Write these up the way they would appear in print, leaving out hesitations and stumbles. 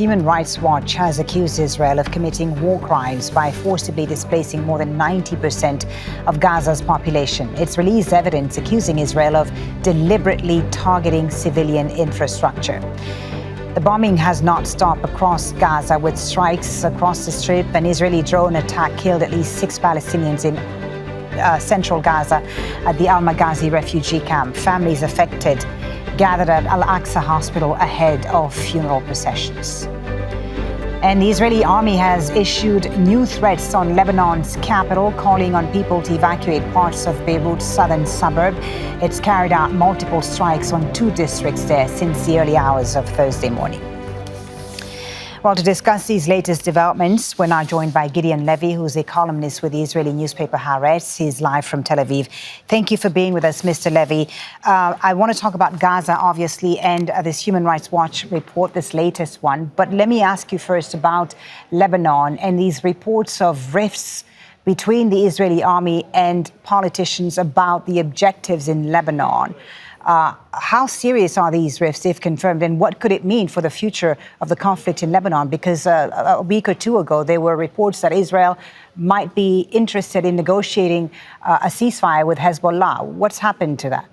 Human Rights Watch has accused Israel of committing war crimes by forcibly displacing more than 90% of Gaza's population. It's released evidence accusing Israel of deliberately targeting civilian infrastructure. The bombing has not stopped across Gaza, with strikes across the Strip. An Israeli drone attack killed at least 6 Palestinians in central Gaza at the Maghazi refugee camp. Families affected gathered at Al-Aqsa Hospital ahead of funeral processions. And the Israeli army has issued new threats on Lebanon's capital, calling on people to evacuate parts of Beirut's southern suburb. It's carried out multiple strikes on 2 districts there since the early hours of Thursday morning. Well, to discuss these latest developments, we're now joined by Gideon Levy, who's a columnist with the Israeli newspaper Haaretz. He's live from Tel Aviv. Thank you for being with us, Mr. Levy. I want to talk about Gaza, obviously, and this Human Rights Watch report, this latest one. But let me ask you first about Lebanon and these reports of rifts between the Israeli army and politicians about the objectives in Lebanon. How serious are these rifts, if confirmed, and what could it mean for the future of the conflict in Lebanon? Because a week or two ago, there were reports that Israel might be interested in negotiating a ceasefire with Hezbollah. What's happened to that?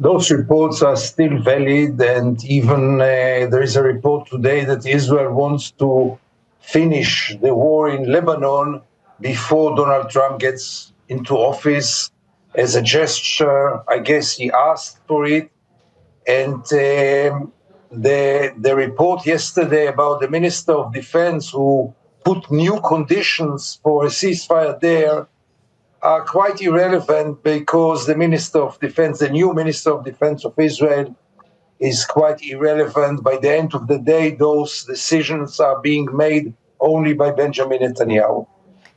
Those reports are still valid, and even there is a report today that Israel wants to finish the war in Lebanon before Donald Trump gets into office. As a gesture, I guess he asked for it. And the report yesterday about the Minister of Defense who put new conditions for a ceasefire there are quite irrelevant, because the Minister of Defense, the new Minister of Defense of Israel, is quite irrelevant. By the end of the day, those decisions are being made only by Benjamin Netanyahu.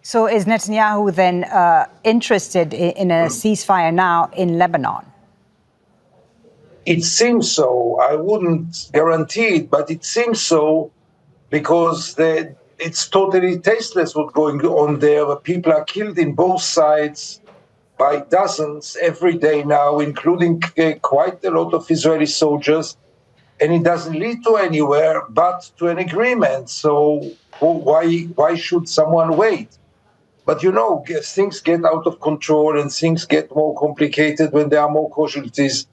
So is Netanyahu then interested in a ceasefire now in Lebanon? It seems so. I wouldn't guarantee it, but it seems so, because it's totally tasteless what's going on there. People are killed in both sides by dozens every day now, including quite a lot of Israeli soldiers, and it doesn't lead to anywhere but to an agreement. So why should someone wait? But, you know, things get out of control and things get more complicated when there are more casualties.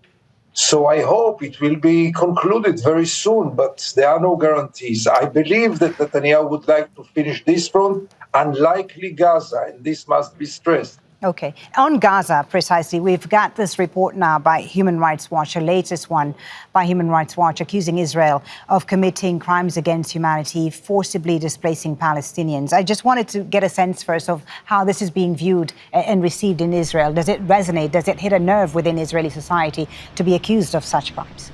So I hope it will be concluded very soon, but there are no guarantees. I believe that Netanyahu would like to finish this front, unlikely Gaza, and this must be stressed. Okay. On Gaza, precisely, we've got this report now by Human Rights Watch, a latest one by Human Rights Watch, accusing Israel of committing crimes against humanity, forcibly displacing Palestinians. I just wanted to get a sense first of how this is being viewed and received in Israel. Does it resonate? Does it hit a nerve within Israeli society to be accused of such crimes?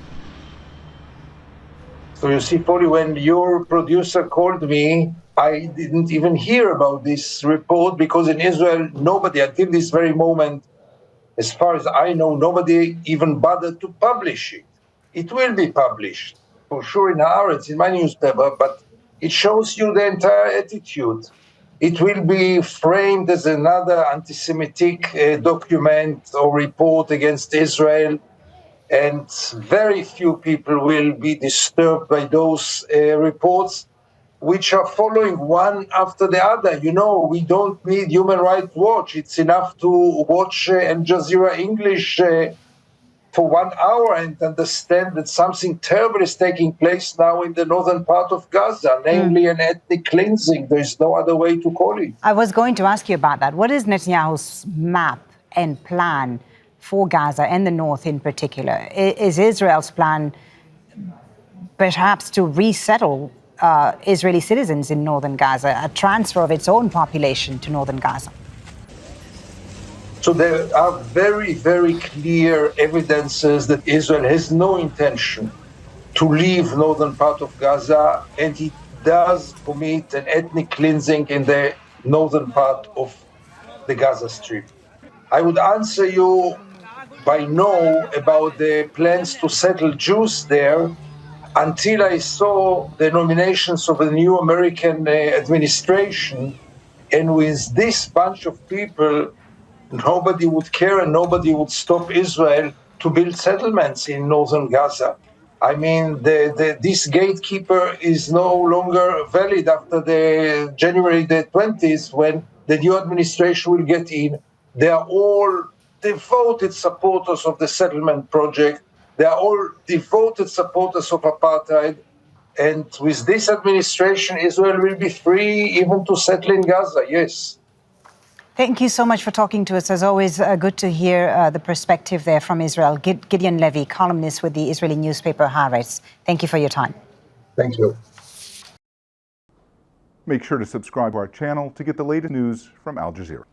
So you see, Polly, when your producer called me, I didn't even hear about this report, because in Israel, nobody, until this very moment, as far as I know, nobody even bothered to publish it. It will be published, for sure, in Haaretz, in my newspaper, but it shows you the entire attitude. It will be framed as another anti-Semitic document or report against Israel, and very few people will be disturbed by those reports, which are following one after the other. You know, we don't need Human Rights Watch. It's enough to watch Al Jazeera English for 1 hour and understand that something terrible is taking place now in the northern part of Gaza, namely an ethnic cleansing. There is no other way to call it. I was going to ask you about that. What is Netanyahu's map and plan for Gaza and the north in particular? Is Israel's plan perhaps to resettle Israeli citizens in northern Gaza, a transfer of its own population to northern Gaza? So there are very, very clear evidences that Israel has no intention to leave northern part of Gaza, and it does commit an ethnic cleansing in the northern part of the Gaza Strip. I would answer you by no about the plans to settle Jews there until I saw the nominations of a new American administration. And with this bunch of people, nobody would care and nobody would stop Israel to build settlements in northern Gaza. I mean, this gatekeeper is no longer valid after the January the 20th, when the new administration will get in. They are all devoted supporters of the settlement project. They are all devoted supporters of apartheid. And with this administration, Israel will be free even to settle in Gaza, yes. Thank you so much for talking to us. As always, good to hear the perspective there from Israel. Gideon Levy, columnist with the Israeli newspaper Haaretz. Thank you for your time. Thank you. Make sure to subscribe to our channel to get the latest news from Al Jazeera.